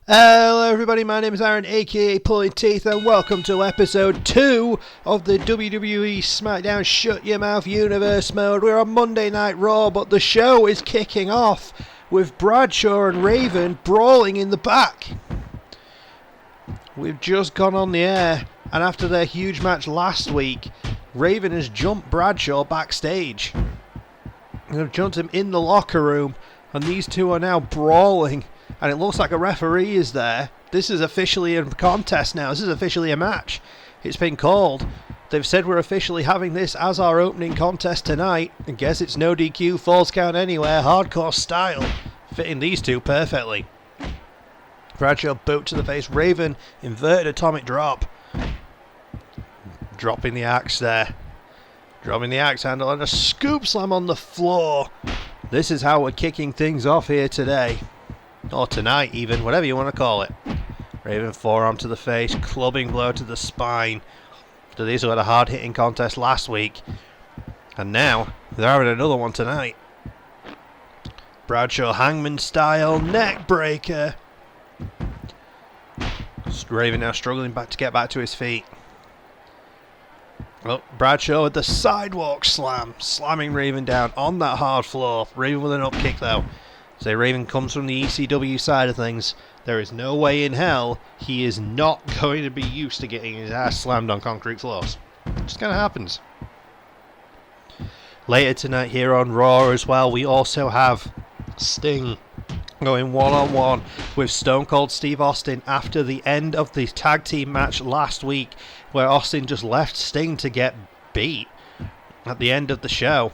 Hello everybody, my name is Aaron aka Pullin'Teeth and welcome to episode 2 of the WWE SmackDown Shut Your Mouth Universe mode. We're on Monday Night Raw, but the show is kicking off with Bradshaw and Raven brawling in the back. We've just gone on the air, and after their huge match last week, Raven has jumped Bradshaw backstage. They've jumped him in the locker room, and these two are now brawling. And it looks like a referee is there. This is officially a contest now. This is officially a match. It's been called. They've said we're officially having this as our opening contest tonight. I guess it's no DQ, falls count anywhere, hardcore style. Fitting these two perfectly. Bradshaw boot to the face. Raven inverted atomic drop. Dropping the axe there. Dropping the axe handle and a scoop slam on the floor. This is how we're kicking things off here today. Or tonight even, whatever you want to call it. Raven forearm to the face, clubbing blow to the spine. So these had a hard hitting contest last week. And now, they're having another one tonight. Bradshaw hangman style, neck breaker. Raven now struggling to get back to his feet. Oh, Bradshaw with the sidewalk slam, slamming Raven down on that hard floor. Raven with an up kick though. So Raven comes from the ECW side of things. There is no way in hell he is not going to be used to getting his ass slammed on concrete floors. It just kind of happens. Later tonight here on Raw as well, we also have Sting going one-on-one with Stone Cold Steve Austin after the end of the tag team match last week, where Austin just left Sting to get beat at the end of the show.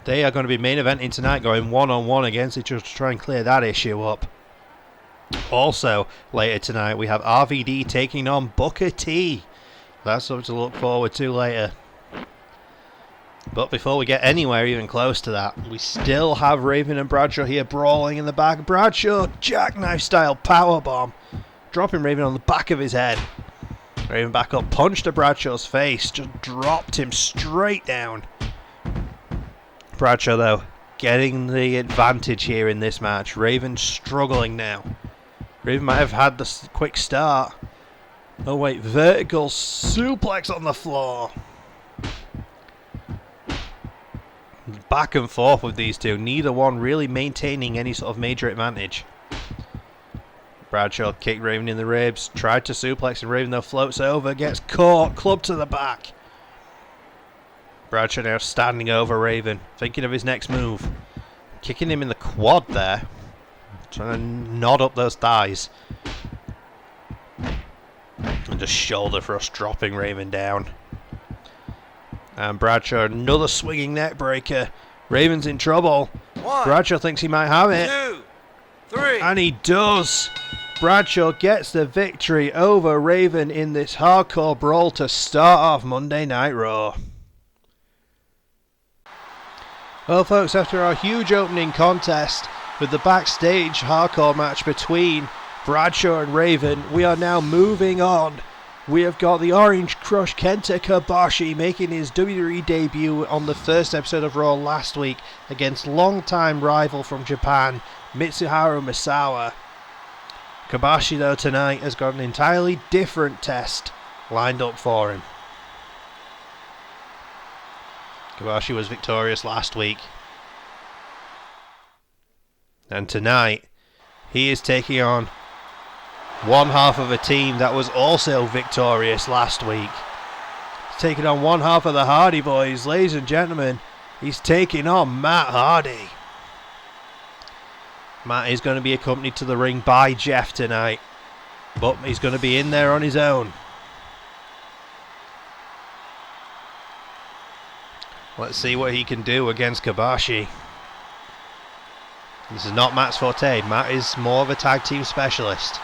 They are going to be main eventing tonight, going one-on-one against each other to try and clear that issue up. Also, later tonight, we have RVD taking on Booker T. That's something to look forward to later. But before we get anywhere even close to that, we still have Raven and Bradshaw here brawling in the back. Bradshaw, jackknife-style powerbomb, dropping Raven on the back of his head. Raven back up, punch to Bradshaw's face, just dropped him straight down. Bradshaw, though, getting the advantage here in this match. Raven struggling now. Raven might have had the quick start. Oh, wait. Vertical suplex on the floor. Back and forth with these two. Neither one really maintaining any sort of major advantage. Bradshaw kicked Raven in the ribs. Tried to suplex and Raven, though, floats over. Gets caught. Club to the back. Bradshaw now standing over Raven, thinking of his next move. Kicking him in the quad there. Trying to nod up those thighs. And just shoulder thrust, dropping Raven down. And Bradshaw, another swinging neck breaker. Raven's in trouble. Bradshaw thinks he might have it. 2, 3. And he does. Bradshaw gets the victory over Raven in this hardcore brawl to start off Monday Night Raw. Well folks, after our huge opening contest with the backstage hardcore match between Bradshaw and Raven, we are now moving on. We have got the Orange Crush Kenta Kobashi making his WWE debut on the first episode of Raw last week against longtime rival from Japan, Mitsuharu Misawa. Kobashi though tonight has got an entirely different test lined up for him. Kobashi was victorious last week. And tonight, he is taking on one half of a team that was also victorious last week. He's taking on one half of the Hardy Boys. Ladies and gentlemen, he's taking on Matt Hardy. Matt is going to be accompanied to the ring by Jeff tonight. But he's going to be in there on his own. Let's see what he can do against Kobashi. This is not Matt's forte. Matt is more of a tag team specialist.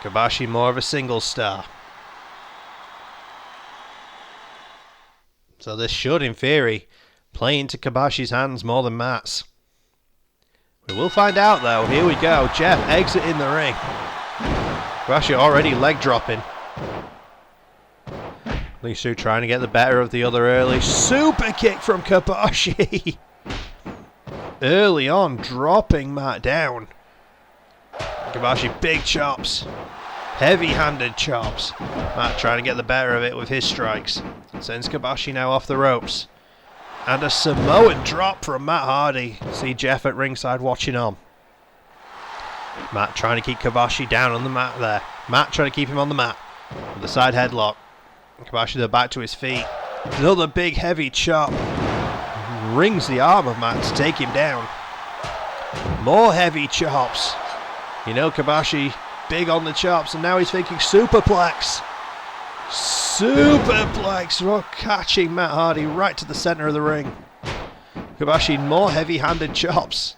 Kobashi more of a singles star. So this should, in theory, play into Kobashi's hands more than Matt's. We will find out though. Here we go. Jeff exiting the ring. Kobashi already leg dropping. These two trying to get the better of the other early. Super kick from Kobashi. Early on, dropping Matt down. Kobashi, big chops. Heavy-handed chops. Matt trying to get the better of it with his strikes. Sends Kobashi now off the ropes. And a Samoan drop from Matt Hardy. See Jeff at ringside watching on. Matt trying to keep Kobashi down on the mat there. Matt trying to keep him on the mat. With the side headlock. Kobashi the back to his feet. Another big heavy chop. Rings the arm of Matt to take him down. More heavy chops. You know Kobashi big on the chops, and now he's thinking superplex. Superplex, catching Matt Hardy right to the center of the ring. Kobashi, more heavy-handed chops.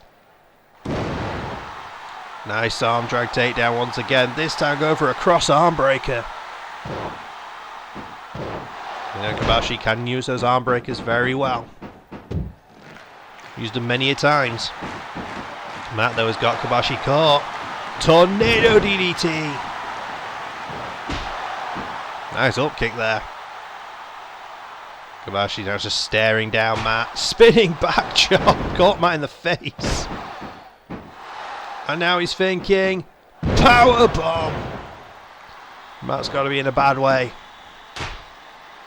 Nice arm drag takedown once again. This time go for a cross arm breaker. You know Kobashi can use those arm breakers very well. Used them many a times. Matt though has got Kobashi caught. Tornado DDT. Nice up kick there. Kobashi now just staring down Matt. Spinning back chop. Caught Matt in the face. And now he's thinking power bomb. Matt's got to be in a bad way.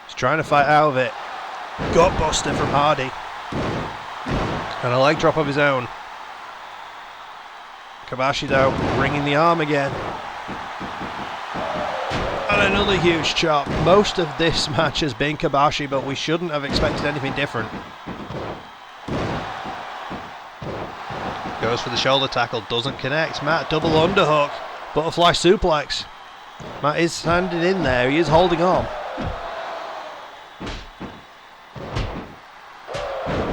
He's trying to fight out of it. Gut buster from Hardy. And a leg drop of his own. Kobashi though, ringing the arm again. And another huge chop. Most of this match has been Kobashi, but we shouldn't have expected anything different. Goes for the shoulder tackle, doesn't connect. Matt, double underhook. Butterfly suplex. Matt is standing in there, he is holding on.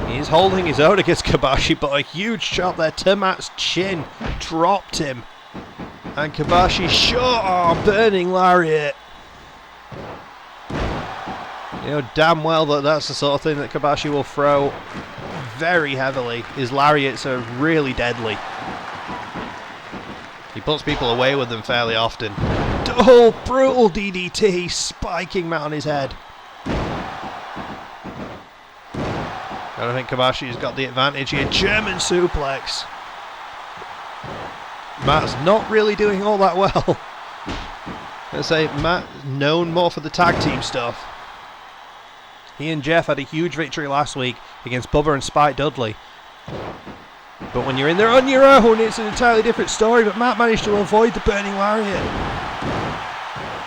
He's holding his own against Kobashi, but a huge chop there to Matt's chin dropped him. And Kobashi short arm burning lariat. You know damn well that that's the sort of thing that Kobashi will throw very heavily. His lariats are really deadly. He puts people away with them fairly often. Oh, brutal DDT, spiking Matt on his head. I don't think Kobashi's got the advantage here. German suplex. Matt's not really doing all that well. Let's say Matt known more for the tag team stuff. He and Jeff had a huge victory last week against Bubba and Spike Dudley. But when you're in there on your own, it's an entirely different story. But Matt managed to avoid the burning lariat.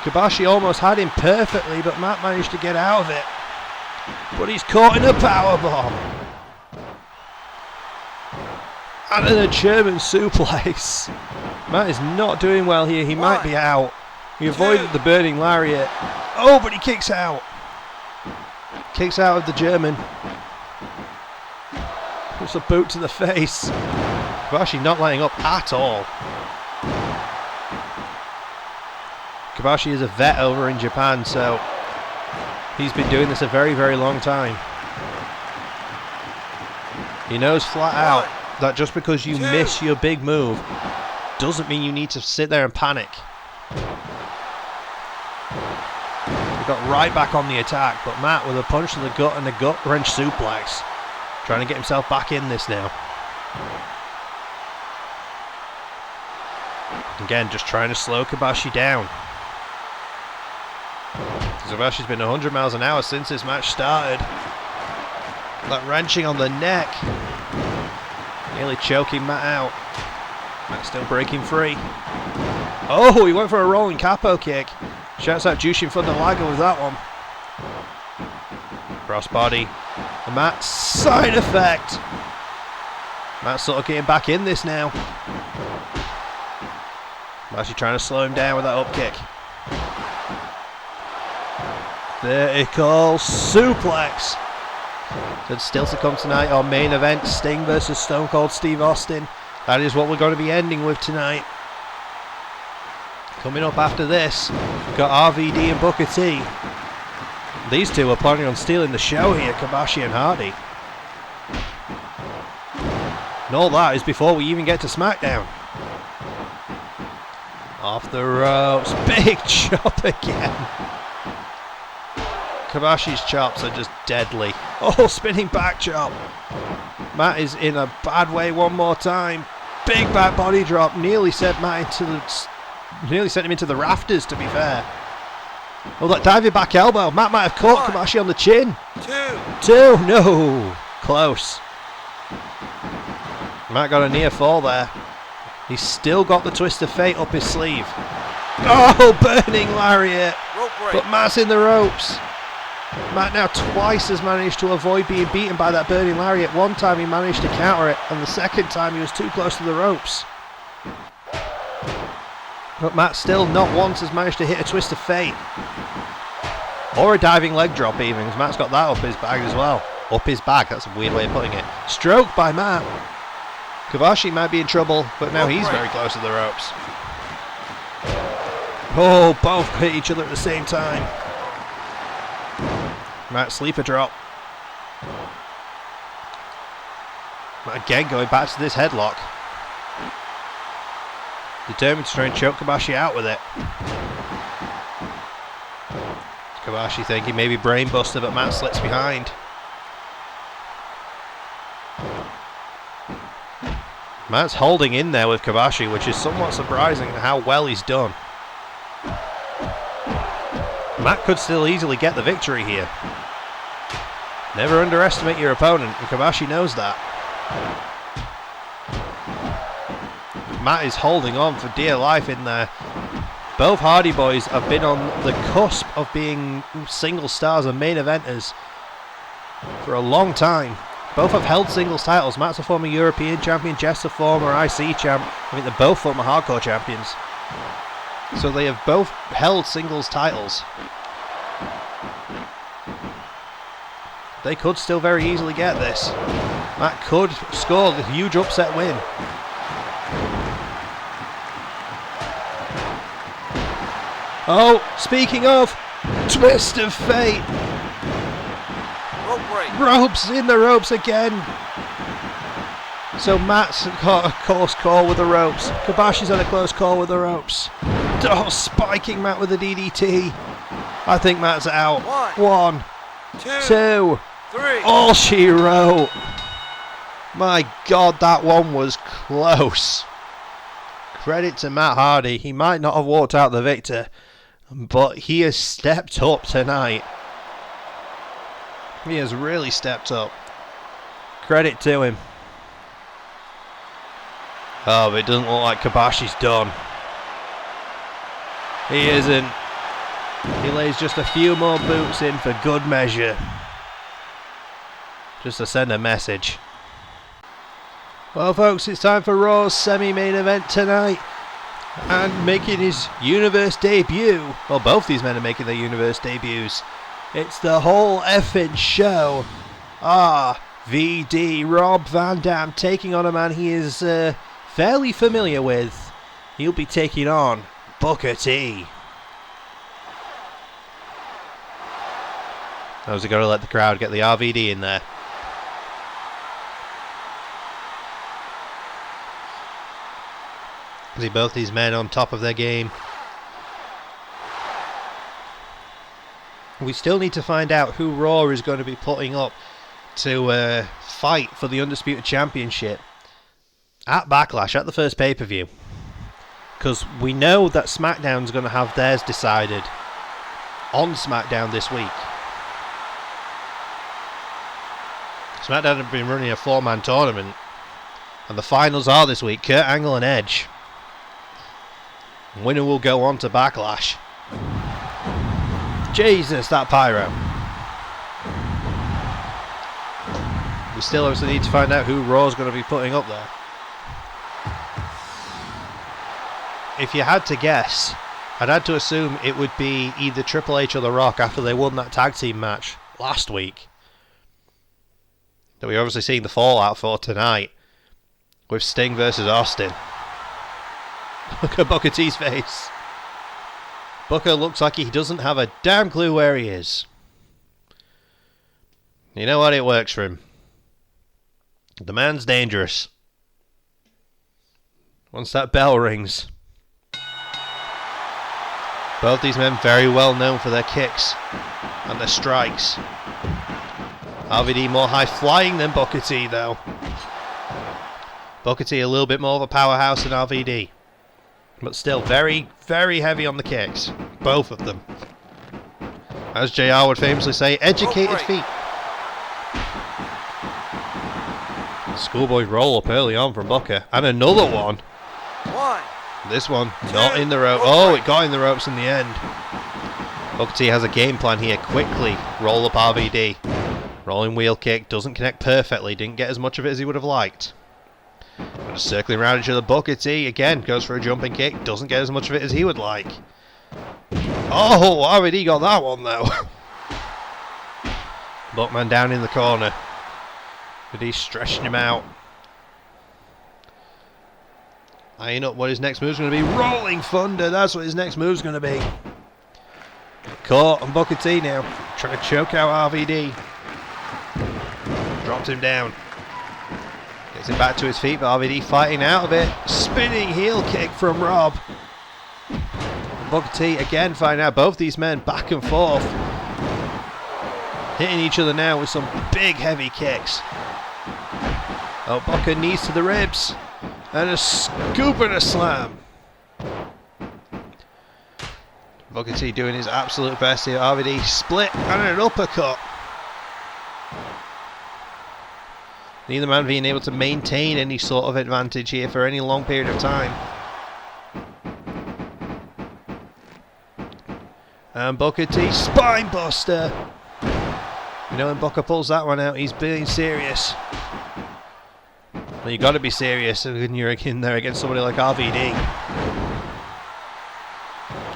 Kobashi almost had him perfectly, but Matt managed to get out of it. But he's caught in a powerbomb. And then a German suplex. Matt is not doing well here. He might be out. He avoided the burning lariat. Oh, but he kicks out. Kicks out of the German. Puts a boot to the face. Kobashi not letting up at all. Kobashi is a vet over in Japan, so he's been doing this a very, very long time. He knows flat out that just because you miss your big move doesn't mean you need to sit there and panic. He got right back on the attack, but Matt with a punch to the gut and a gut wrench suplex. Trying to get himself back in this now. Again, just trying to slow Kobashi down. Kobashi's been 100 miles an hour since this match started. That wrenching on the neck. Nearly choking Matt out. Matt still breaking free. Oh, he went for a rolling capo kick. Shouts out Jushin Thunder Liger with that one. Crossbody. And Matt's side effect. Matt's sort of getting back in this now. Actually trying to slow him down with that up kick. Vertical suplex. So still to come tonight, our main event, Sting versus Stone Cold Steve Austin. That is what we're going to be ending with tonight. Coming up after this, we've got RVD and Booker T. These two are planning on stealing the show here, Kobashi and Hardy. And all that is before we even get to SmackDown. Off the ropes, big chop again. Kobashi's chops are just deadly. Oh, spinning back chop. Matt is in a bad way one more time. Big back body drop. Nearly sent Matt into him into the rafters, to be fair. Oh, that diving back elbow. Matt might have caught Kobashi on the chin. 2. No. Close. Matt got a near fall there. He's still got the twist of fate up his sleeve. Oh, burning lariat. But Matt's in the ropes. Matt now twice has managed to avoid being beaten by that burning lariat. One time he managed to counter it, and the second time he was too close to the ropes. But Matt still not once has managed to hit a twist of fate. Or a diving leg drop even, because Matt's got that up his bag as well. Up his bag, that's a weird way of putting it. Stroke by Matt. Kobashi might be in trouble, but now he's very close to the ropes. Oh, both hit each other at the same time. Matt, sleeper drop. Matt again going back to this headlock. Determined to try and choke Kobashi out with it. Kobashi thinking maybe brain buster, but Matt slips behind. Matt's holding in there with Kobashi, which is somewhat surprising how well he's done. Matt could still easily get the victory here. Never underestimate your opponent, and Kobashi knows that. Matt is holding on for dear life in there. Both Hardy Boys have been on the cusp of being single stars and main eventers for a long time. Both have held singles titles. Matt's a former European champion, Jeff's a former IC champ. I think they're both former hardcore champions. So they have both held singles titles. They could still very easily get this. Matt could score the huge upset win. Oh, speaking of, twist of fate. Ropes in the ropes again. So Matt's got a close call with the ropes. Kobashi's had a close call with the ropes. Oh, spiking Matt with the DDT. I think Matt's out. 1, 2, 3. All she wrote. My God, that one was close. Credit to Matt Hardy. He might not have walked out the victor, but he has stepped up tonight. He has really stepped up. Credit to him. Oh, but it doesn't look like Kobashi's done. He isn't. He lays just a few more boots in for good measure. Just to send a message. Well, folks, it's time for Raw's semi-main event tonight. And making his Universe debut. Well, both these men are making their Universe debuts. It's the whole effing show. RVD, Rob Van Dam, taking on a man he is fairly familiar with. He'll be taking on Booker T. How's he got to let the crowd get the RVD in there? See both these men on top of their game. We still need to find out who Raw is going to be putting up to fight for the Undisputed Championship at Backlash, at the first pay-per-view. Because we know that SmackDown's going to have theirs decided on SmackDown this week. SmackDown have been running a 4-man tournament, and the finals are this week, Kurt Angle and Edge. Winner will go on to Backlash. Jesus, that pyro. We still obviously need to find out who Raw's going to be putting up there. If you had to guess, I'd had to assume it would be either Triple H or The Rock after they won that tag team match last week. That we're obviously seeing the fallout for tonight with Sting versus Austin. Look at Booker T's face. Booker looks like he doesn't have a damn clue where he is. You know what? It works for him. The man's dangerous. Once that bell rings. Both these men very well known for their kicks and their strikes. RVD more high flying than Booker T though. Booker T a little bit more of a powerhouse than RVD. But still very, very heavy on the kicks. Both of them. As JR would famously say, educated feet. Schoolboy roll up early on from Booker. And another one. This one, not in the rope. Oh, it got in the ropes in the end. Booker T has a game plan here. Quickly roll up RVD. Rolling wheel kick. Doesn't connect perfectly. Didn't get as much of it as he would have liked. Just circling around each other. Booker T again goes for a jumping kick. Doesn't get as much of it as he would like. Oh, RVD got that one though. Buckman down in the corner. But he's stretching him out. Eyeing up what his next move's going to be. Rolling Thunder. That's what his next move's going to be. Caught on Booker T now. Trying to choke out RVD. Dropped him down. Gets him back to his feet, but RVD fighting out of it. Spinning heel kick from Rob. Booker T again fighting out. Both these men back and forth. Hitting each other now with some big heavy kicks. Oh, Booker knees to the ribs. And a scoop and a slam. Booker T doing his absolute best here. RVD split and an uppercut. Neither man being able to maintain any sort of advantage here for any long period of time. And Booker T, spine buster. You know when Booker pulls that one out, he's being serious. Well, you got to be serious when you're in there against somebody like RVD.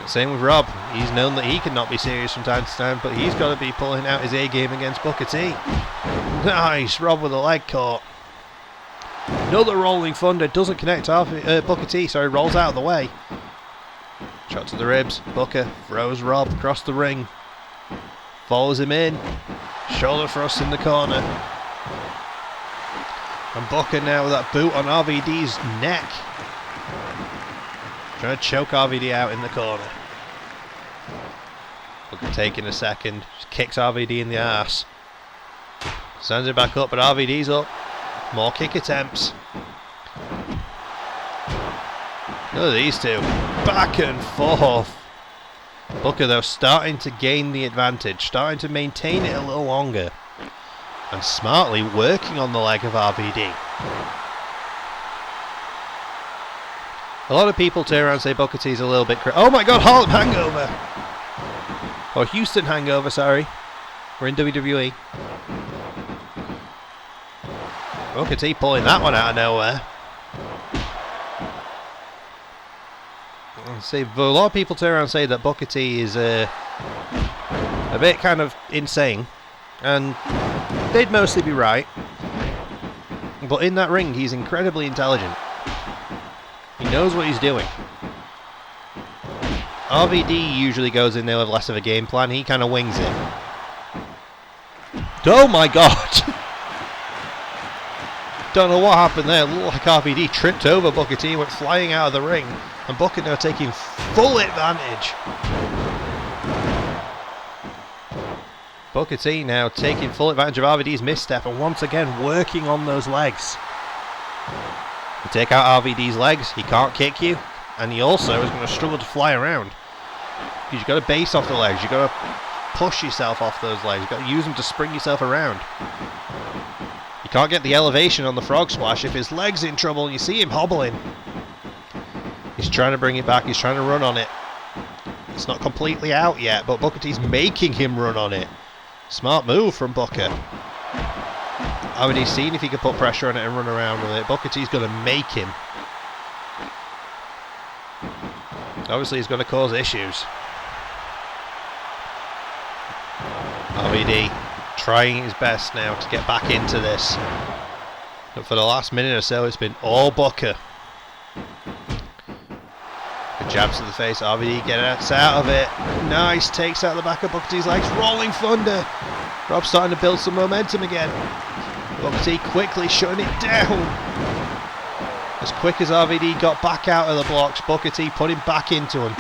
Same with Rob. He's known that he cannot be serious from time to time, but he's got to be pulling out his A game against Booker T. Nice, Rob with a leg caught. Another rolling thunder, doesn't connect Booker T, sorry, rolls out of the way. Shot to the ribs, Booker throws Rob across the ring. Follows him in, shoulder thrust in the corner. And Booker now with that boot on RVD's neck. Trying to choke RVD out in the corner. Booker taking a second, just kicks RVD in the arse. Sends it back up, but RVD's up. More kick attempts. Look at these two. Back and forth. Booker though starting to gain the advantage, starting to maintain it a little longer. And smartly working on the leg of RVD. A lot of people turn around and say Booker T's a little bit oh my god, Harlem Hangover! Or Houston Hangover, sorry. We're in WWE. Booker T pulling that one out of nowhere. See, but a lot of people turn around and say that Booker T is a bit kind of insane. And they'd mostly be right. But in that ring, he's incredibly intelligent. He knows what he's doing. RVD usually goes in there with less of a game plan. He kind of wings it. Oh my god! Don't know what happened there. It looked like RVD tripped over Booker T, went flying out of the ring. And Booker now taking full advantage. Booker T now taking full advantage of RVD's misstep and once again working on those legs. You take out RVD's legs, he can't kick you, and he also is going to struggle to fly around. You've got to base off the legs, you've got to push yourself off those legs, you've got to use them to spring yourself around. You can't get the elevation on the frog splash if his leg's in trouble and you see him hobbling. He's trying to bring it back, he's trying to run on it. It's not completely out yet, but Booker T's making him run on it. Smart move from Booker. RVD's seen if he can put pressure on it and run around with it. Booker T's going to make him. Obviously he's going to cause issues. RVD trying his best now to get back into this. But for the last minute or so it's been all Booker. Good jabs to the face. RVD gets out of it. Nice. Takes out the back of Booker T's legs. Rolling Thunder. Rob's starting to build some momentum again. Booker T quickly shutting it down. As quick as RVD got back out of the blocks, Booker T put him back into him.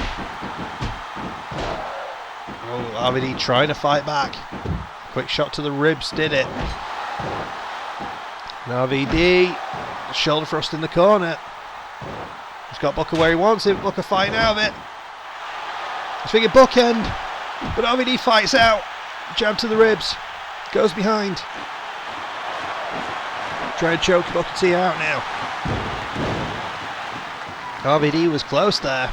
Oh, RVD trying to fight back. Quick shot to the ribs did it. And RVD Shoulder thrust in the corner. He's got Booker where he wants it. Booker fighting out of it. He's thinking bookend, but RVD fights out. Jab to the ribs. Goes behind. Trying to choke Booker T out now. RVD was close there.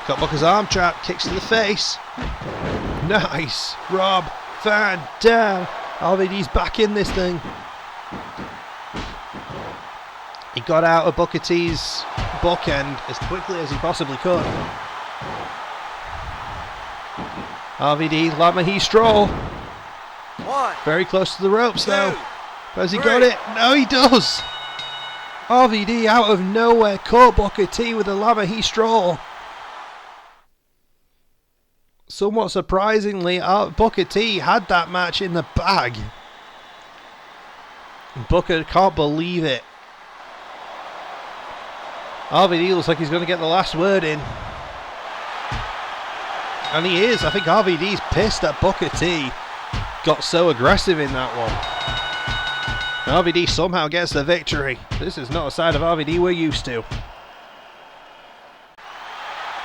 Got Booker's arm trap. Kicks to the face. Nice. Rob Van Dam. RVD's back in this thing. He got out of Booker T's bookend as quickly as he possibly could. RVD, Lamahi Stroll. Very close to the ropes though. Has he got it? No, he does. RVD out of nowhere caught Booker T with a Lamahi Stroll. Somewhat surprisingly, Booker T had that match in the bag. Booker can't believe it. RVD looks like he's going to get the last word in. And he is. I think RVD's pissed that Booker T got so aggressive in that one. And RVD somehow gets the victory. This is not a side of RVD we're used to.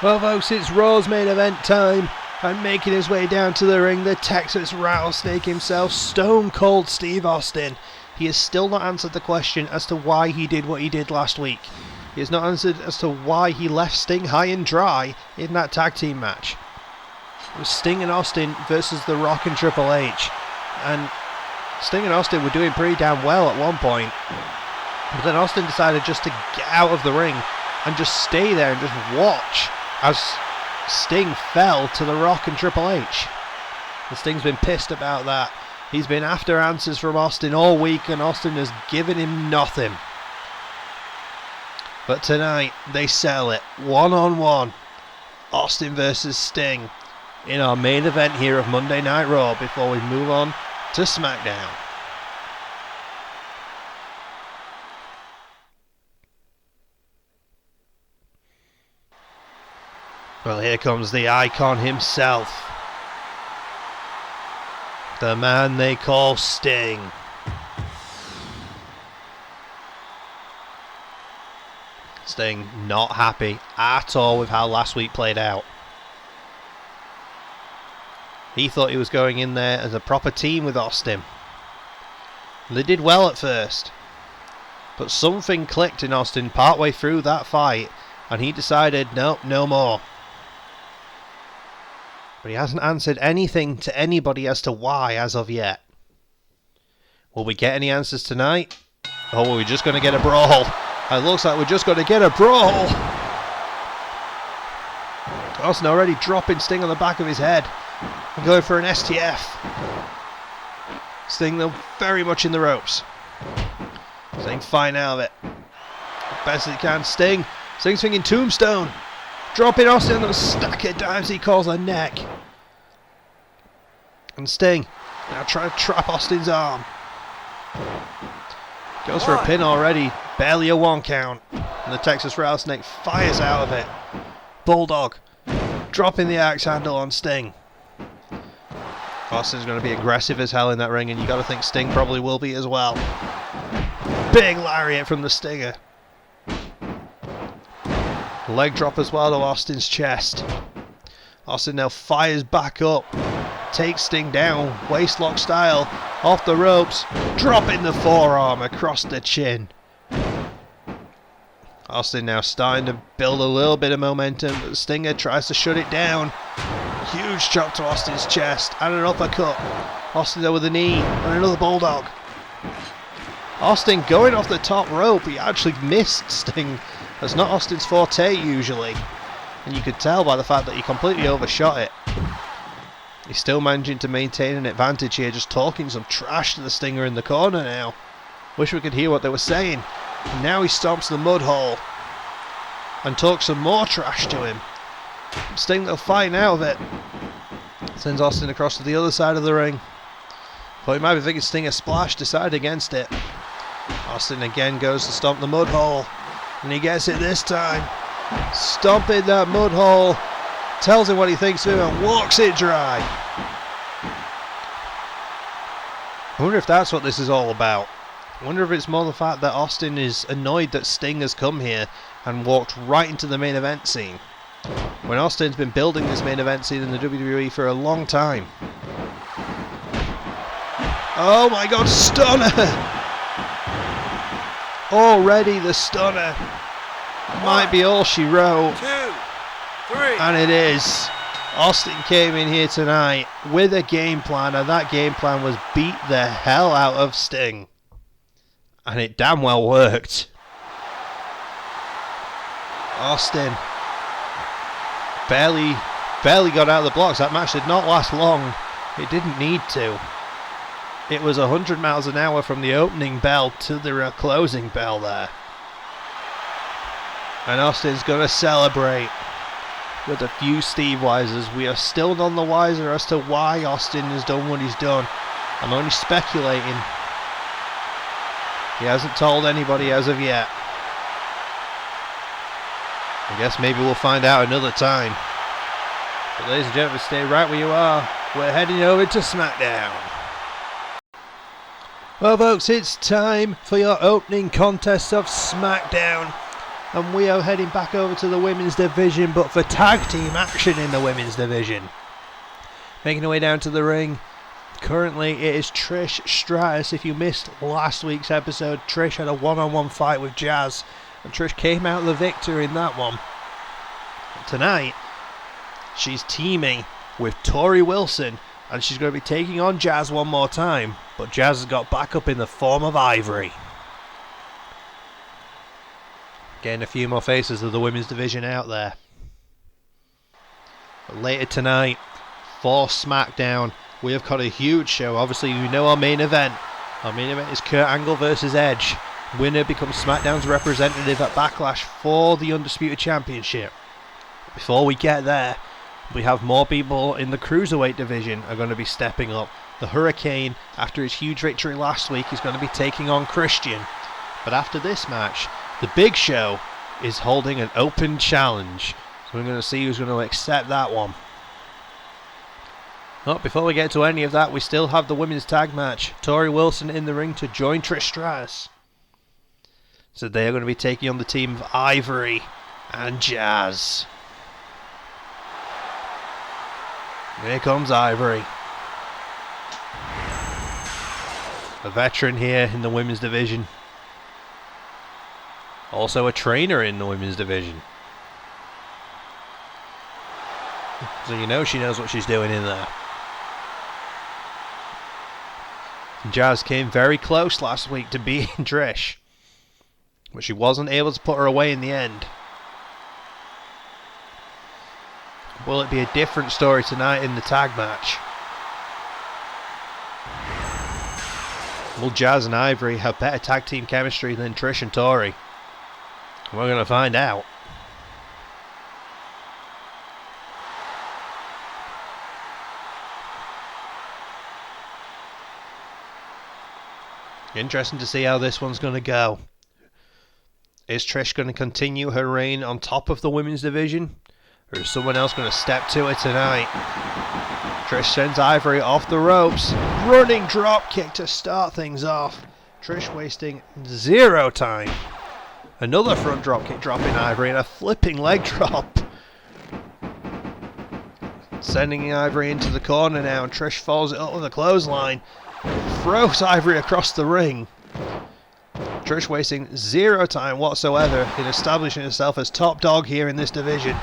Well folks, it's Raw's main event time. And making his way down to the ring, the Texas Rattlesnake himself, Stone Cold Steve Austin. He has still not answered the question as to why he did what he did last week. He has not answered as to why he left Sting high and dry in that tag team match. It was Sting and Austin versus The Rock and Triple H. And Sting and Austin were doing pretty damn well at one point. But then Austin decided just to get out of the ring and just stay there and just watch as Sting fell to The Rock and Triple H. And Sting's been pissed about that. He's been after answers from Austin all week and Austin has given him nothing. But tonight they settle it one-on-one. Austin versus Sting in our main event here of Monday Night Raw before we move on to SmackDown. Well, here comes the icon himself. The man they call Sting. Sting not happy at all with how last week played out. He thought he was going in there as a proper team with Austin. They did well at first. But something clicked in Austin partway through that fight and he decided, nope, no more. But he hasn't answered anything to anybody as to why as of yet. Will we get any answers tonight? Or are we just going to get a brawl? It looks like we're just going to get a brawl. Austin already dropping Sting on the back of his head. And going for an STF. Sting though very much in the ropes. Sting fine out of it. Best as he can. Sting's thinking tombstone. Dropping Austin on a stack of dimes he calls a neck. And Sting now trying to trap Austin's arm. Goes for a pin already. Barely a 1 count. And the Texas Rattlesnake fires out of it. Bulldog dropping the axe handle on Sting. Austin's going to be aggressive as hell in that ring and you got to think Sting probably will be as well. Big lariat from the Stinger. Leg drop as well to Austin's chest. Austin now fires back up. Takes Sting down, waistlock style, off the ropes, dropping the forearm across the chin. Austin now starting to build a little bit of momentum, but Stinger tries to shut it down. Huge chop to Austin's chest and an uppercut. Austin there with a knee and another bulldog. Austin going off the top rope, he actually missed Sting. That's not Austin's forte usually. And you could tell by the fact that he completely overshot it. He's still managing to maintain an advantage here, just talking some trash to the Stinger in the corner now. Wish we could hear what they were saying. And now he stomps the mud hole and talks some more trash to him. Sting though fighting out of it. Sends Austin across to the other side of the ring. But he might be thinking Stinger splash, decided against it. Austin again goes to stomp the mud hole. And he gets it this time. Stomping that mud hole. Tells him what he thinks of him and walks it dry. I wonder if that's what this is all about. I wonder if it's more the fact that Austin is annoyed that Sting has come here and walked right into the main event scene, when Austin's been building this main event scene in the WWE for a long time. Oh my god, stunner! Already the stunner might be all she wrote. 2, 3. And it is. Austin came in here tonight with a game plan, and that game plan was beat the hell out of Sting. And it damn well worked. Austin barely got out of the blocks. That match did not last long. It didn't need to. It was 100 miles an hour from the opening bell to the closing bell there. And Austin's going to celebrate with a few Steve Wisers. We are still none the wiser as to why Austin has done what he's done. I'm only speculating. He hasn't told anybody as of yet. I guess maybe we'll find out another time. But ladies and gentlemen, stay right where you are. We're heading over to SmackDown. Well folks, it's time for your opening contest of SmackDown. And we are heading back over to the women's division, but for tag team action in the women's division. Making her way down to the ring. Currently it is Trish Stratus. If you missed last week's episode, Trish had a one-on-one fight with Jazz, and Trish came out the victor in that one. Tonight, she's teaming with Tori Wilson, and she's going to be taking on Jazz one more time, but Jazz has got backup in the form of Ivory. Getting a few more faces of the women's division out there. But later tonight, for SmackDown, we have got a huge show. Obviously, you know our main event. Our main event is Kurt Angle versus Edge. Winner becomes SmackDown's representative at Backlash for the Undisputed Championship. Before we get there, we have more people in the Cruiserweight division are going to be stepping up. The Hurricane, after his huge victory last week, is going to be taking on Christian. But after this match, the Big Show is holding an open challenge. So we're going to see who's going to accept that one. But before we get to any of that, we still have the women's tag match. Tori Wilson in the ring to join Trish Stratus. So they are going to be taking on the team of Ivory and Jazz. Here comes Ivory. A veteran here in the women's division. Also a trainer in the women's division. So you know she knows what she's doing in there. Jazz came very close last week to beating Trish, but she wasn't able to put her away in the end. Will it be a different story tonight in the tag match? Will Jazz and Ivory have better tag team chemistry than Trish and Tori? We're going to find out. Interesting to see how this one's going to go. Is Trish going to continue her reign on top of the women's division? Or is someone else going to step to it tonight? Trish sends Ivory off the ropes. Running drop kick to start things off. Trish wasting 0 time. Another front drop kick dropping Ivory and a flipping leg drop. Sending Ivory into the corner now, and Trish follows it up with a clothesline. Throws Ivory across the ring. Trish wasting 0 time whatsoever in establishing herself as top dog here in this division.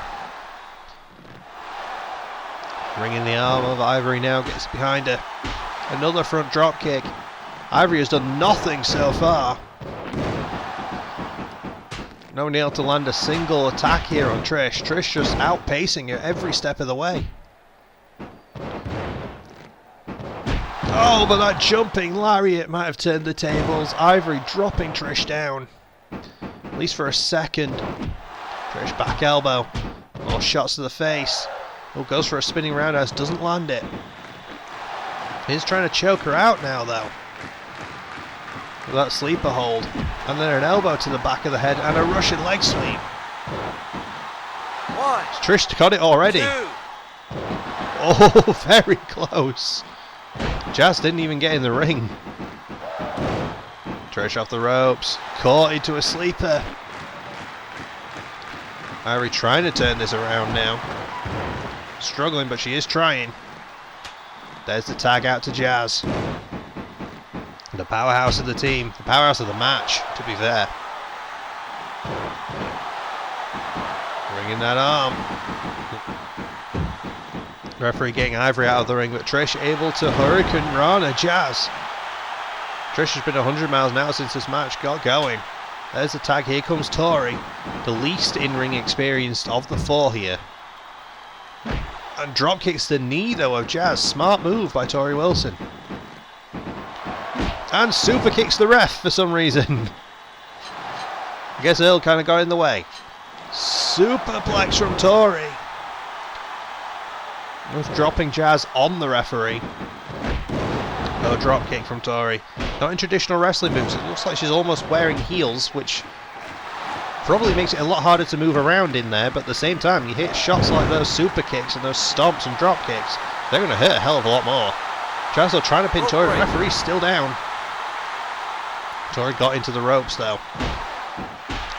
Ringing the arm of Ivory now, gets behind her. Another front drop kick. Ivory has done nothing so far. No nail to land a single attack here on Trish. Trish just outpacing her every step of the way. Oh, but that jumping lariat might have turned the tables. Ivory dropping Trish down. At least for a second. Trish back elbow. More shots to the face. Oh, goes for a spinning roundhouse. Doesn't land it. He's trying to choke her out now, though. With that sleeper hold. And then an elbow to the back of the head and a Russian leg sweep. 1. Trish got it already. 2. Oh, very close. Jazz didn't even get in the ring. Trish off the ropes. Caught into a sleeper. Ivory trying to turn this around now. Struggling, but she is trying. There's the tag out to Jazz. The powerhouse of the team. The powerhouse of the match, to be fair. Bringing that arm. Referee getting Ivory out of the ring, but Trish able to Hurricane Rana Jazz. Trish has been 100 miles an hour since this match got going. There's the tag. Here comes Tori, the least in-ring experienced of the four here. And drop kicks the knee though of Jazz. Smart move by Tori Wilson. And super kicks the ref for some reason. I guess Earl kind of got in the way. Superplex from Tori. Just dropping Jazz on the referee. No drop kick from Tori. Not in traditional wrestling moves. It looks like she's almost wearing heels, which probably makes it a lot harder to move around in there, but at the same time, you hit shots like those super kicks and those stomps and drop kicks, they're going to hurt a hell of a lot more. Jazz though trying to pin Tori. The referee's still down. Tori got into the ropes though.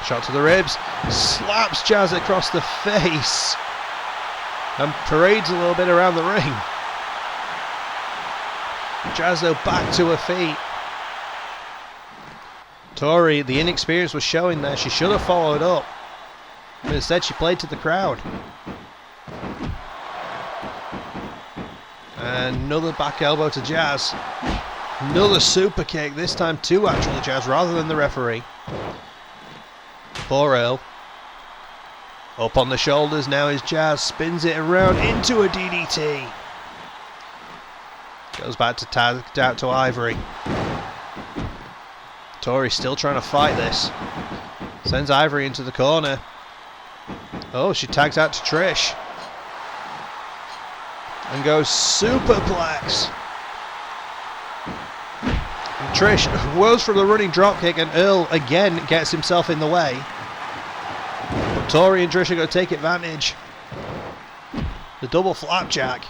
Shot to the ribs. Slaps Jazz across the face. And parades a little bit around the ring. Jazz though back to her feet. Tori, the inexperience was showing there. She should have followed up. But instead she played to the crowd. And another back elbow to Jazz. Another super kick. This time two actually, Jazz, rather than the referee. Poor Earl. Up on the shoulders now is Jazz. Spins it around into a DDT. Goes back to tag out to Ivory. Tori still trying to fight this. Sends Ivory into the corner. Oh, she tags out to Trish. And goes superplex. And Trish whirls from the running dropkick, and Earl again gets himself in the way. But Tori and Trish are going to take advantage. The double flapjack.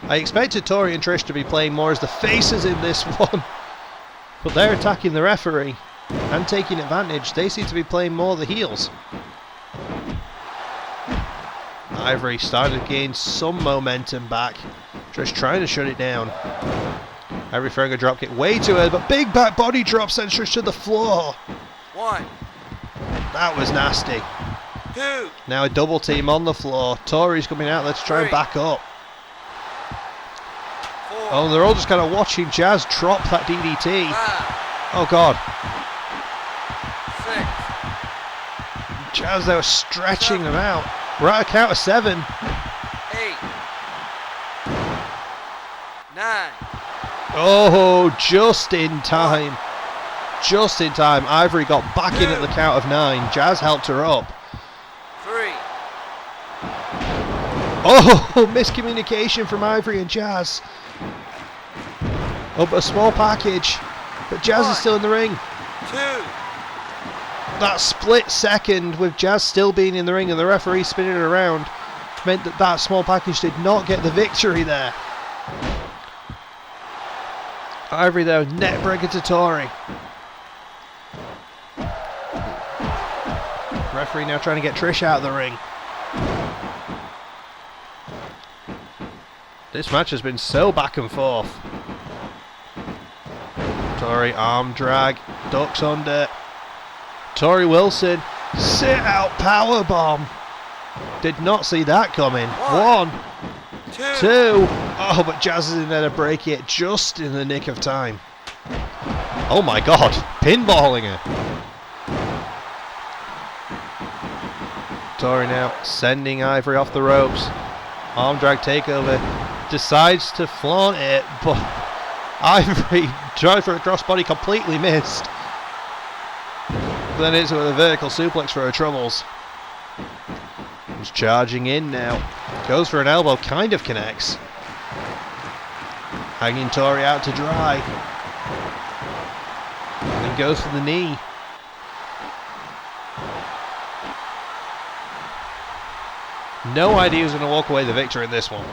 I expected Tori and Trish to be playing more as the faces in this one. But they're attacking the referee and taking advantage. They seem to be playing more the heels. Ivory started to gain some momentum back. Trish trying to shut it down. Ivory throwing a dropkick way too early, but big back body drop sends Trish to the floor. One. That was nasty. Two. Now a double team on the floor. Tori's coming out there to try and back up. Oh, they're all just kind of watching Jazz drop that DDT. 5, oh, God. 6. Jazz, they were stretching them out. We're at a count of 7. 8. 9. Oh, just in time. Just in time. Ivory got back in at the count of 9. Jazz helped her up. 3. Oh, miscommunication from Ivory and Jazz. Oh, but a small package. But Jazz is still in the ring. 2. That split second with Jazz still being in the ring and the referee spinning it around meant that that small package did not get the victory there. Ivory though, net breaker to Tori. Referee now trying to get Trish out of the ring. This match has been so back and forth. Tori arm drag, ducks under. Tori Wilson, sit out powerbomb. Did not see that coming. 1, 2. Oh, but Jazz is in there to break it just in the nick of time. Oh my God, pinballing her. Tori now sending Ivory off the ropes. Arm drag takeover. Decides to flaunt it, but Ivory tried for a crossbody, completely missed. Then hits it with a vertical suplex for her troubles. He's charging in now. Goes for an elbow, kind of connects. Hanging Tori out to dry. And goes for the knee. No idea who's going to walk away the victor in this one.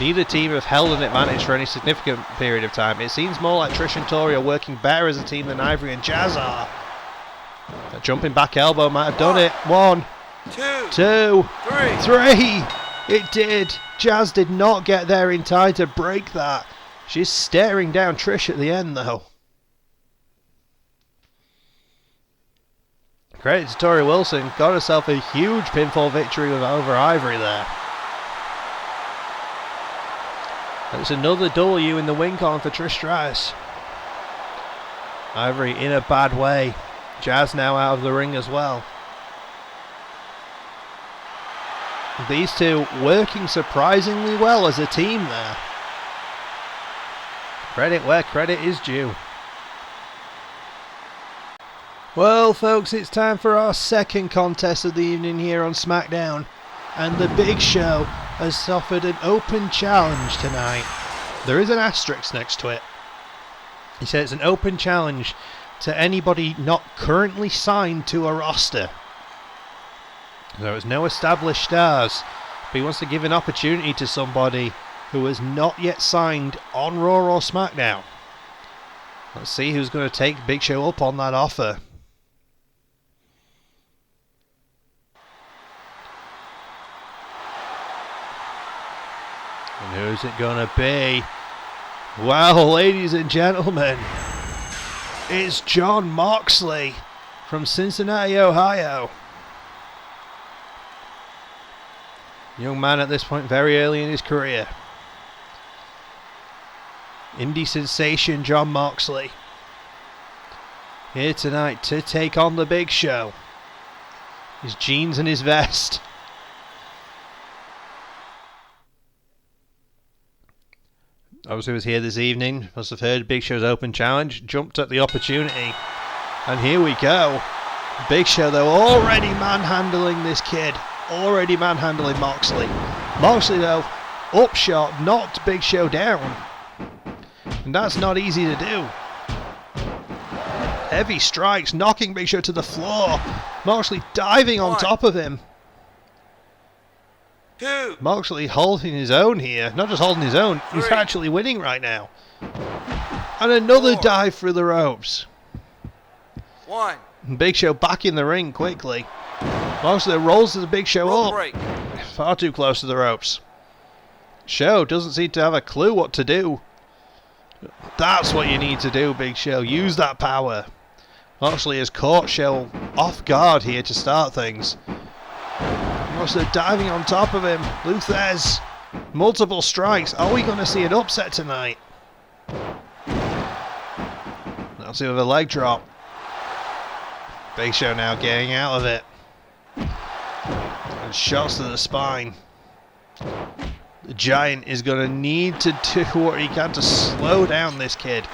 Neither team have held an advantage for any significant period of time. It seems more like Trish and Tori are working better as a team than Ivory and Jazz are. That jumping back elbow might have done it. 1, 2, 3. It did. Jazz did not get there in time to break that. She's staring down Trish at the end, though. Credit to Tori Wilson. Got herself a huge pinfall victory over Ivory there. It's another W in the win column for Trish Stratus. Ivory in a bad way. Jazz now out of the ring as well. These two working surprisingly well as a team there. Credit where credit is due. Well, folks, it's time for our second contest of the evening here on SmackDown. And the Big Show has offered an open challenge tonight. There is an asterisk next to it. He said it's an open challenge to anybody not currently signed to a roster. There is no established stars, but he wants to give an opportunity to somebody who is not yet signed on Raw or SmackDown. Let's see who's going to take Big Show up on that offer. And who's it going to be? Well, ladies and gentlemen, it's Jon Moxley from Cincinnati, Ohio. Young man at this point, very early in his career. Indie sensation Jon Moxley. Here tonight to take on the Big Show. His jeans and his vest. Obviously was here this evening. Must have heard Big Show's open challenge. Jumped at the opportunity. And here we go. Big Show though already manhandling this kid. Already manhandling Moxley. Moxley though, upshot, knocked Big Show down. And that's not easy to do. Heavy strikes, knocking Big Show to the floor. Moxley diving on top of him. 2. Moxley holding his own here. Not just holding his own, he's actually winning right now. And another dive through the ropes. 1. Big Show back in the ring quickly. Moxley rolls the Big Show up. Break. Far too close to the ropes. Show doesn't seem to have a clue what to do. That's what you need to do, Big Show. Use that power. Moxley has caught Show off guard here to start things. Moxley diving on top of him. Luthez. Multiple strikes. Are we going to see an upset tonight? Let's see with a leg drop. Big Show now getting out of it. And shots to the spine. The Giant is going to need to do what he can to slow down this kid.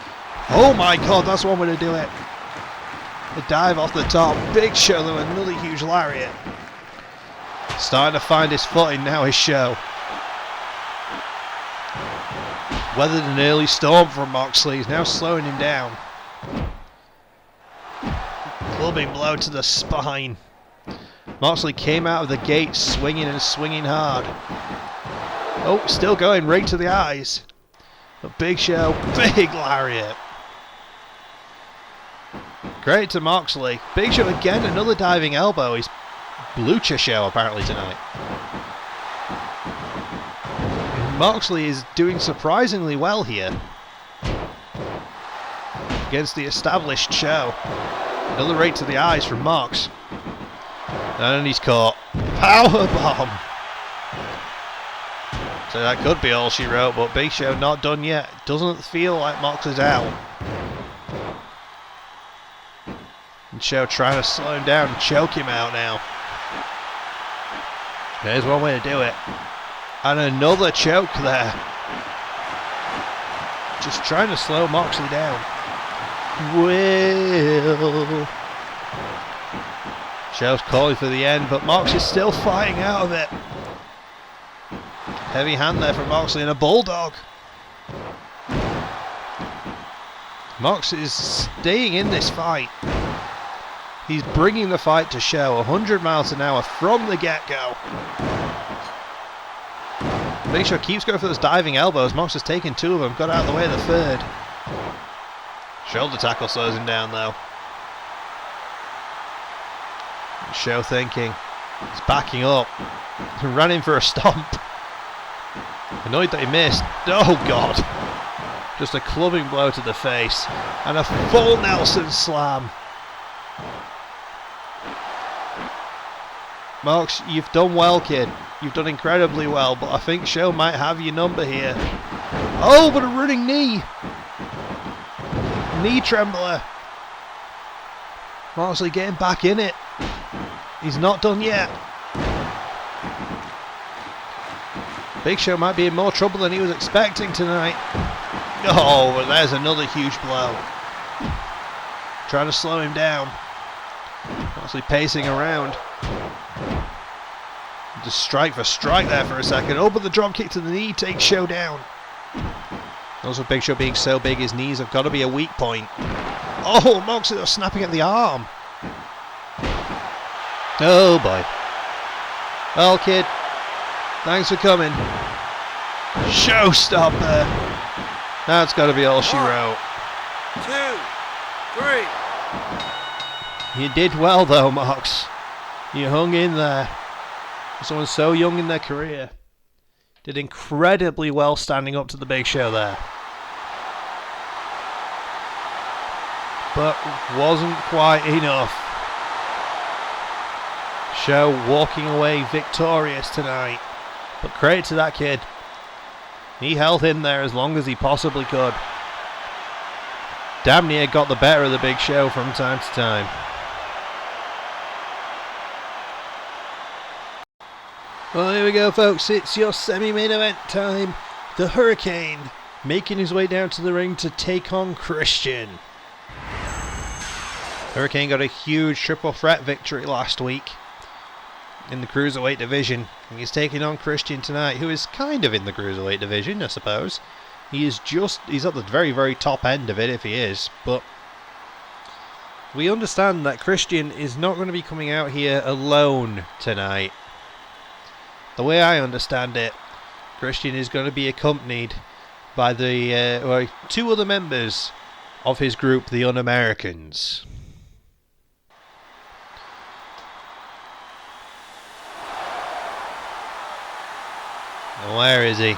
Oh my god, that's one way to do it. A dive off the top. Big Show though, another huge lariat. Starting to find his footing now, his Show. Weathered an early storm from Moxley. He's now slowing him down. Clubbing blow to the spine. Moxley came out of the gate swinging and swinging hard. Oh, still going right to the eyes. But Big Show, big lariat. Great to Moxley. Big Show again, another diving elbow. He's Lucha Show apparently tonight. Moxley is doing surprisingly well here. Against the established Show. Another right to the eyes from Mox. And he's caught. Powerbomb. So that could be all she wrote, but Big Show not done yet. Doesn't feel like Mox is out. And Show trying to slow him down and choke him out now. There's one way to do it. And another choke there. Just trying to slow Moxley down. Will. Show's calling for the end, but Mox is still fighting out of it. Heavy hand there from Moxley and a bulldog. Mox is staying in this fight. He's bringing the fight to Show 100 miles an hour from the get-go. Big Show keeps going for those diving elbows. Mox has taken 2 of them, got out of the way of the third. Shoulder tackle slows him down though. Show thinking. He's backing up. He ran in for a stomp. Annoyed that he missed. Oh God. Just a clubbing blow to the face. And a full Nelson slam. Mox, you've done well, kid. You've done incredibly well, but I think Show might have your number here. Oh, but a running knee. Knee trembler. Moxley getting back in it. He's not done yet. Big Show might be in more trouble than he was expecting tonight. Oh, but there's another huge blow. Trying to slow him down. Moxley pacing around. Just strike for strike there for a second. Oh, but the drop kick to the knee takes Show down. Also, Big Show being so big, his knees have got to be a weak point. Oh, Moxley was snapping at the arm. Oh boy. Well, kid, thanks for coming. Showstopper. That's got to be all she wrote. 2, 3. You did well though, Mox. You hung in there. Someone so young in their career. Did incredibly well standing up to the Big Show there. But wasn't quite enough. Show walking away victorious tonight. But credit to that kid. He held in there as long as he possibly could. Damn near got the better of the Big Show from time to time. Well, here we go, folks. It's your semi-main event time. The Hurricane making his way down to the ring to take on Christian. Hurricane got a huge triple threat victory last week in the Cruiserweight division. And he's taking on Christian tonight, who is kind of in the Cruiserweight division, I suppose. He's at the very, very top end of it, if he is. But we understand that Christian is not going to be coming out here alone tonight. The way I understand it, Christian is going to be accompanied by the 2 other members of his group, the Un-Americans. And where is he?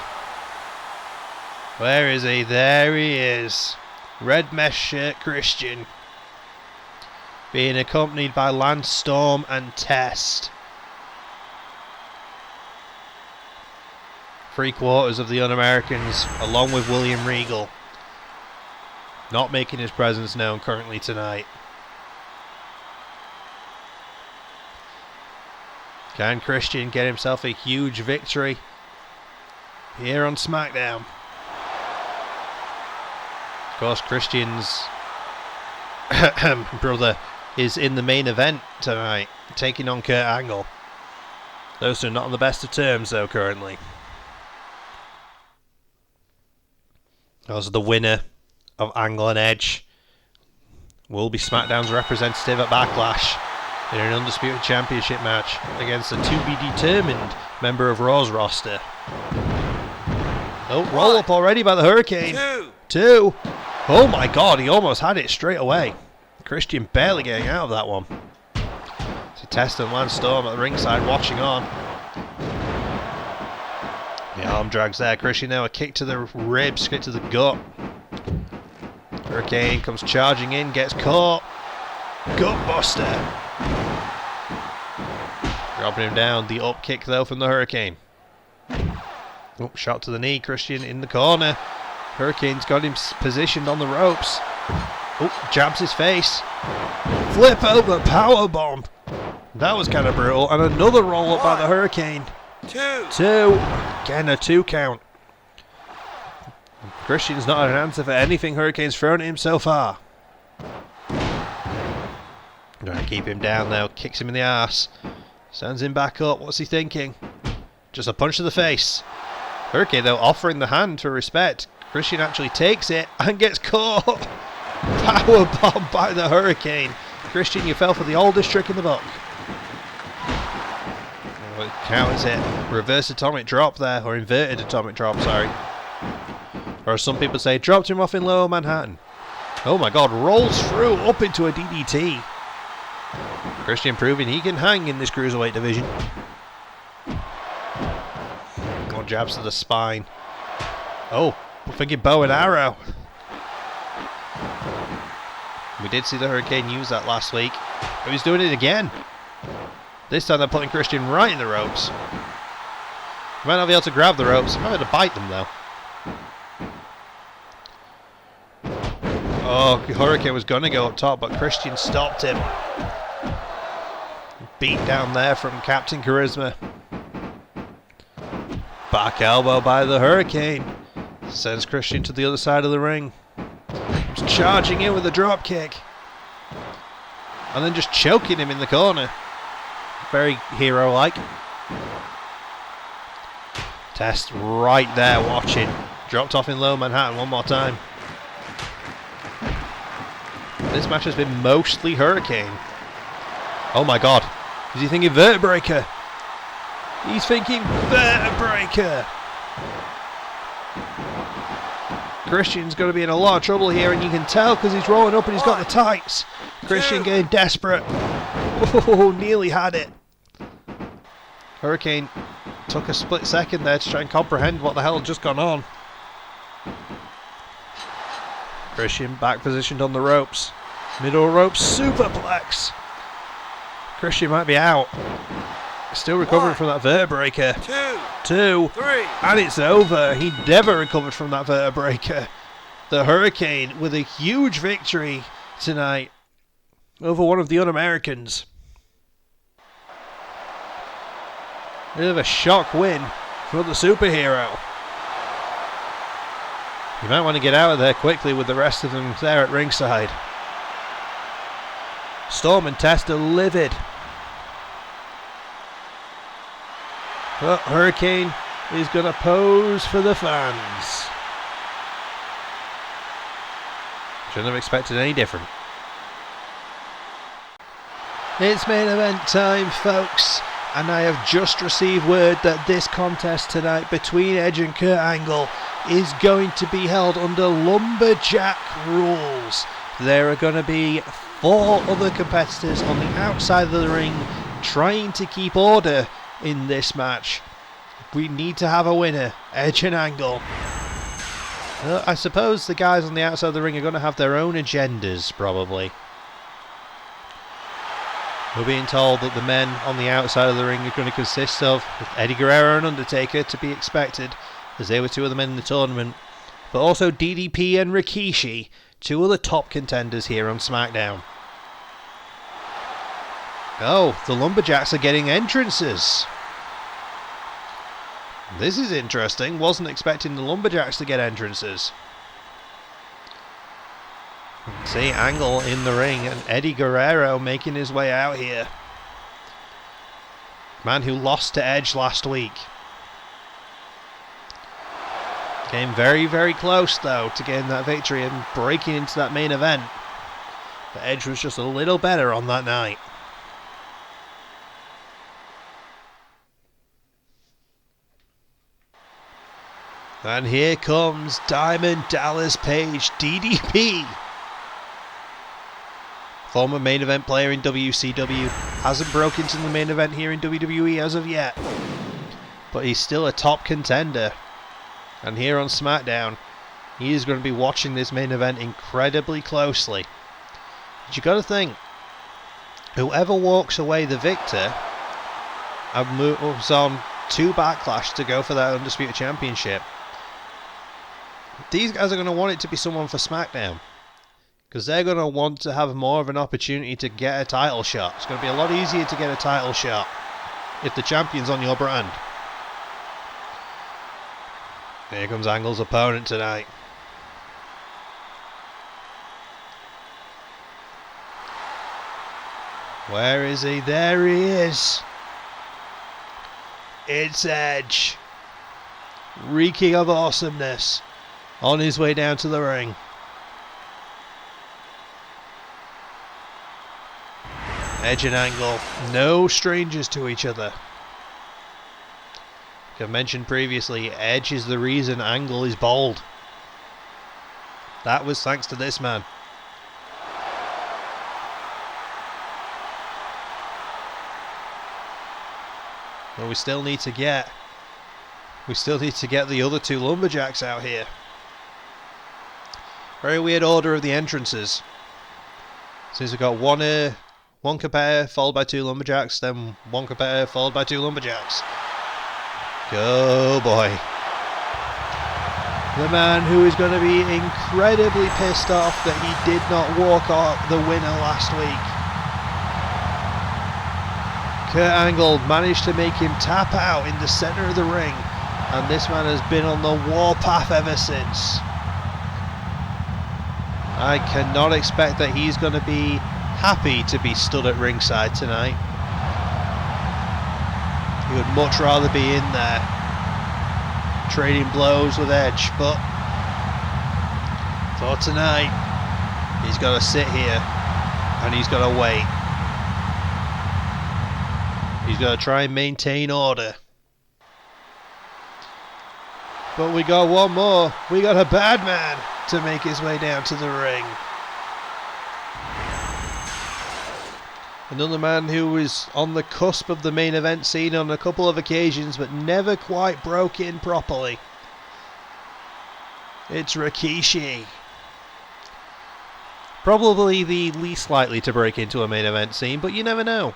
Where is he? There he is. Red mesh shirt Christian. Being accompanied by Lance Storm and Test. 3/4 of the Un-Americans, along with William Regal. Not making his presence known currently tonight. Can Christian get himself a huge victory here on SmackDown? Of course, Christian's brother is in the main event tonight, taking on Kurt Angle. Those two are not on the best of terms, though, currently. Also, the winner of Angle and Edge will be SmackDown's representative at Backlash in an Undisputed Championship match against a to-be-determined member of Raw's roster. Oh, roll up already by the Hurricane. 2. Oh my God, he almost had it straight away. Christian barely getting out of that one. So Test and Lance Storm at the ringside watching on. The arm drags there. Christian now a kick to the ribs, kick to the gut. Hurricane comes charging in, gets caught. Gutbuster. Dropping him down. The up kick though from the Hurricane. Oh, shot to the knee. Christian in the corner. Hurricane's got him positioned on the ropes. Oh, jabs his face. Flip over powerbomb. That was kind of brutal. And another roll up by the Hurricane. 2. Again, a 2 count. Christian's not had an answer for anything Hurricane's thrown at him so far. Trying to keep him down now. Kicks him in the arse. Stands him back up. What's he thinking? Just a punch to the face. Hurricane, though, offering the hand for respect. Christian actually takes it and gets caught. Powerbomb by the Hurricane. Christian, you fell for the oldest trick in the book. Well, counters it. Reverse atomic drop there, or inverted atomic drop, sorry. Or as some people say, dropped him off in Lower Manhattan. Oh my god, rolls through up into a DDT. Christian proving he can hang in this cruiserweight division. More jabs to the spine. Oh, I'm thinking bow and arrow. We did see the Hurricane use that last week. But he's doing it again. This time they're putting Christian right in the ropes. He might not be able to grab the ropes. He might be able to bite them though. Oh, Hurricane was going to go up top, but Christian stopped him. Beat down there from Captain Charisma. Back elbow by the Hurricane. Sends Christian to the other side of the ring. He's charging in with a drop kick. And then just choking him in the corner. Very hero-like. Test right there watching. Dropped off in Low Manhattan one more time. This match has been mostly Hurricane. Oh my god. Is he thinking Vertebreaker? He's thinking Vertebreaker. Christian's going to be in a lot of trouble here, and you can tell because he's rolling up and he's got the tights. Christian getting desperate. Oh, nearly had it. Hurricane took a split second there to try and comprehend what the hell had just gone on. Christian back positioned on the ropes. Middle rope superplex. Christian might be out. Still recovering from that Vertebreaker. Two. Three. And it's over. He never recovered from that Vertebreaker. The Hurricane with a huge victory tonight over one of the Un-Americans. Bit of a shock win for the superhero. You might want to get out of there quickly with the rest of them there at ringside. Storm and Test are livid. But Hurricane is going to pose for the fans. Shouldn't have expected any different. It's main event time, folks. And I have just received word that this contest tonight between Edge and Kurt Angle is going to be held under lumberjack rules. There are going to be 4 other competitors on the outside of the ring trying to keep order in this match. We need to have a winner, Edge and Angle. I suppose the guys on the outside of the ring are going to have their own agendas, probably. We're being told that the men on the outside of the ring are going to consist of Eddie Guerrero and Undertaker, to be expected, as they were 2 of the men in the tournament, but also DDP and Rikishi, 2 of the top contenders here on SmackDown. Oh, the Lumberjacks are getting entrances. This is interesting. Wasn't expecting the Lumberjacks to get entrances. See Angle in the ring and Eddie Guerrero making his way out here. Man who lost to Edge last week. Came very, very close though to getting that victory and breaking into that main event. But Edge was just a little better on that night. And here comes Diamond Dallas Page, DDP. Former main event player in WCW. Hasn't broken into the main event here in WWE as of yet. But he's still a top contender. And here on SmackDown, he is going to be watching this main event incredibly closely. But you got to think, whoever walks away the victor and moves on to Backlash to go for that Undisputed Championship, these guys are going to want it to be someone for SmackDown. Because they're going to want to have more of an opportunity to get a title shot. It's going to be a lot easier to get a title shot if the champion's on your brand. Here comes Angle's opponent tonight. Where is he? There he is. It's Edge. Reeking of awesomeness. On his way down to the ring. Edge and Angle, no strangers to each other. Like I mentioned previously, Edge is the reason Angle is bald. That was thanks to this man. But we still need to get the other two lumberjacks out here. Very weird order of the entrances. Since we've got one competitor followed by two lumberjacks, then one competitor followed by two lumberjacks. Go boy. The man who is going to be incredibly pissed off that he did not walk off the winner last week. Kurt Angle managed to make him tap out in the center of the ring, and this man has been on the warpath ever since. I cannot expect that he's going to be happy to be stood at ringside tonight. He would much rather be in there trading blows with Edge, but for tonight he's got to sit here and he's got to wait. He's got to try and maintain order. But we got one more. We got a bad man to make his way down to the ring. Another man who was on the cusp of the main event scene on a couple of occasions, but never quite broke in properly. It's Rikishi. Probably the least likely to break into a main event scene, but you never know.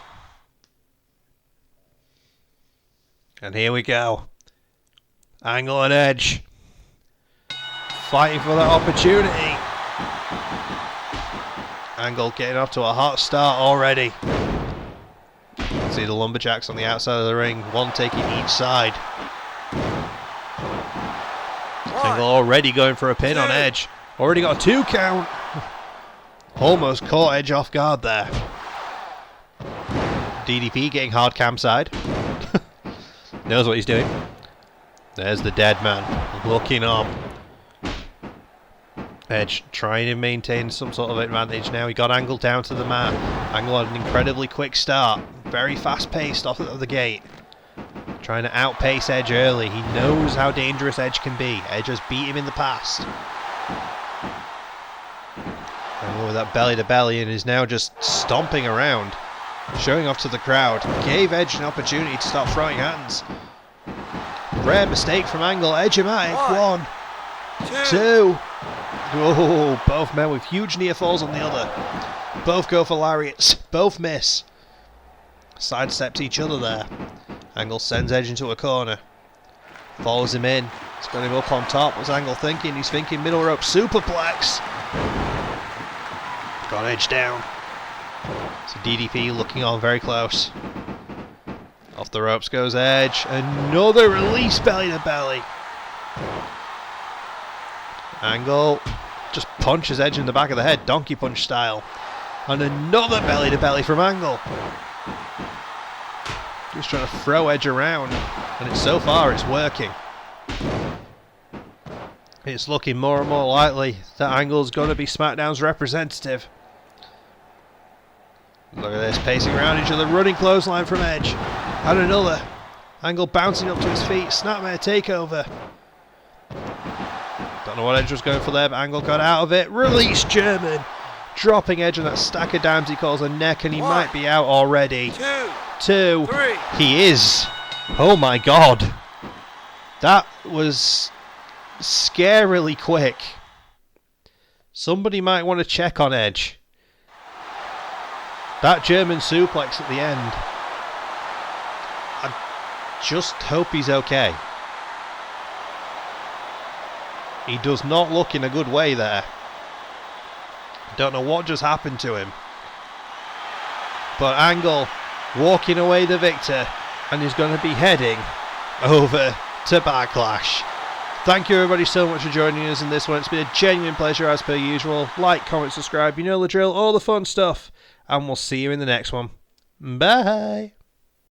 And here we go. Angle and Edge fighting for that opportunity. Angle getting off to a hot start already. See the lumberjacks on the outside of the ring, one taking each side. Angle already going for a pin on Edge. Already got a 2 count. Almost caught Edge off guard there. DDP getting hard cam side. Knows what he's doing. There's the dead man looking on. Edge trying to maintain some sort of advantage now. He got Angle down to the mat. Angle had an incredibly quick start. Very fast paced off of the gate. Trying to outpace Edge early. He knows how dangerous Edge can be. Edge has beat him in the past. Angle with that belly to belly and is now just stomping around. Showing off to the crowd. Gave Edge an opportunity to start throwing hands. Rare mistake from Angle. Edge-o-matic. 1, 2. Oh, both men with huge near falls on the other. Both go for lariats. Both miss. Sidestepped each other there. Angle sends Edge into a corner. Follows him in. He's got him up on top. What's Angle thinking? He's thinking middle rope superplex. Got Edge down. So DDP looking on very close. Off the ropes goes Edge. Another release belly to belly. Angle just punches Edge in the back of the head, donkey punch style. And another belly to belly from Angle. Just trying to throw Edge around. And so far it's working. It's looking more and more likely that Angle's going to be SmackDown's representative. Look at this, pacing around each other, running clothesline from Edge. And another. Angle bouncing up to his feet, snapmare takeover. Don't know what Edge was going for there, but Angle got out of it. Release German. Dropping Edge on that stack of dimes he calls a neck, and he might be out already. 2, 3. He is. Oh my god. That was scarily quick. Somebody might want to check on Edge. That German suplex at the end. I just hope he's okay. He does not look in a good way there. Don't know what just happened to him. But Angle walking away the victor, and he's going to be heading over to Backlash. Thank you everybody so much for joining us in this one. It's been a genuine pleasure as per usual. Like, comment, subscribe, you know the drill, all the fun stuff. And we'll see you in the next one. Bye!